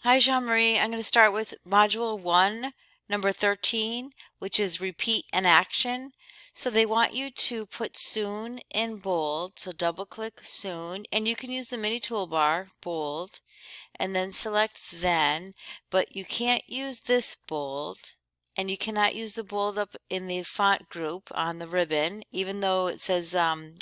Hi, Jean-Marie. I'm going to start with Module 1, number 13, which is Repeat an Action. So they want you to put soon in bold, so double-click soon, and you can use the mini toolbar, bold, and then select then, but you can't use this bold, and you cannot use the bold up in the font group on the ribbon, even though it says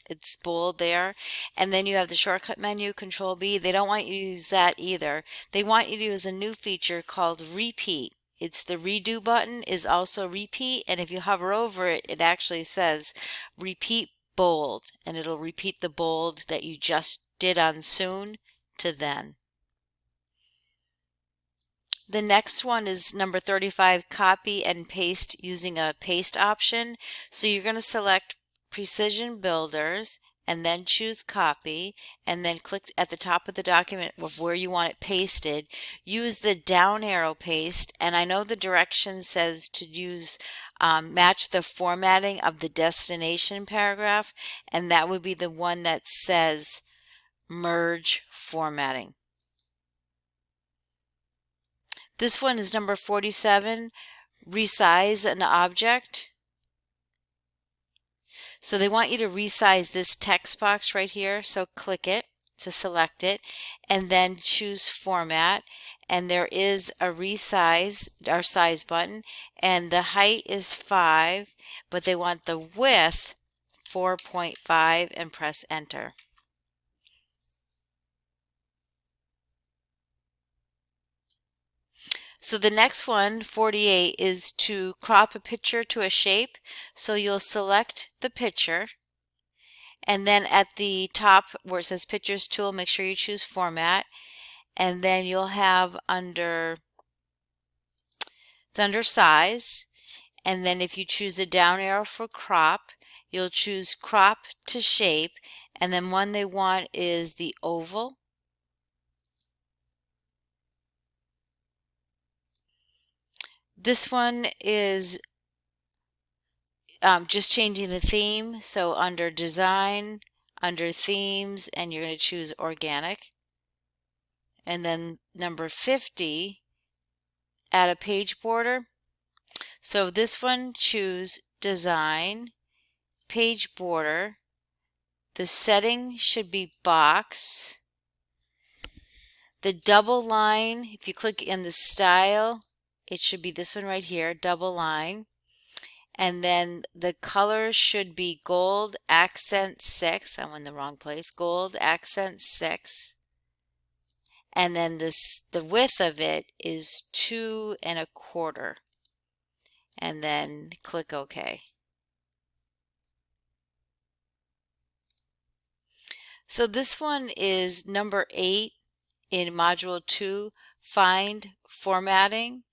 it's bold there. And then you have the shortcut menu, Control B. They don't want you to use that either. They want you to use a new feature called Repeat. It's the redo button is also repeat, and if you hover over it, it actually says repeat bold, and it'll repeat the bold that you just did on soon to then. The next one is number 35, copy and paste using a paste option. So you're going to select Precision Builders and then choose copy, and then click at the top of the document of where you want it pasted. Use the down arrow paste, and I know the direction says to use match the formatting of the destination paragraph, and that would be the one that says merge formatting. This one is number 47, resize an object. So they want you to resize this text box right here. So click it to select it and then choose format. And there is a resize, our size button, and the height is 5, but they want the width 4.5 and press enter. So the next one, 48, is to crop a picture to a shape. So you'll select the picture, and then at the top where it says Pictures Tool, make sure you choose Format, and then you'll have under Size, and then if you choose the down arrow for Crop, you'll choose Crop to Shape, and then one they want is the oval. This one is just changing the theme. So under Design, under Themes, and you're going to choose Organic. And then number 50, add a page border. So this one, choose Design, Page Border. The setting should be Box. The double line, if you click in the style, it should be this one right here, double line. And then the color should be Gold Accent 6. I'm in the wrong place. Gold Accent 6. And then the width of it is 2 1/4. And then click OK. So this one is number 8 in Module 2, Find Formatting.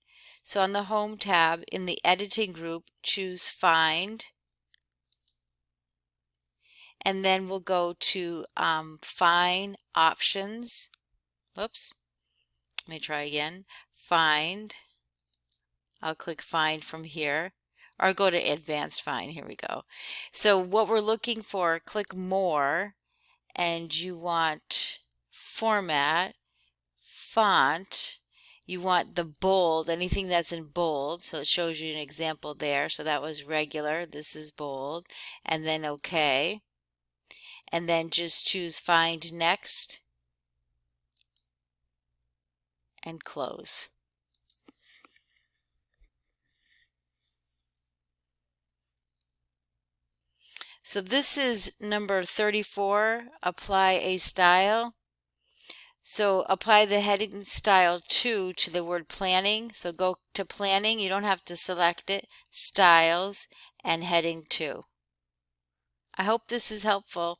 So on the Home tab, in the Editing group, choose Find. And then we'll go to Find Options. Whoops. Let me try again. Find. I'll click Find from here. Or I'll go to Advanced Find. Here we go. So what we're looking for, click More. And you want Format, Font. You want the bold, anything that's in bold, so it shows you an example there. So that was regular, this is bold, and then OK. And then just choose Find Next and close. So this is number 34, apply a style. So apply the heading style 2 to the word planning. So go to planning, you don't have to select it, styles, and heading 2. I hope this is helpful.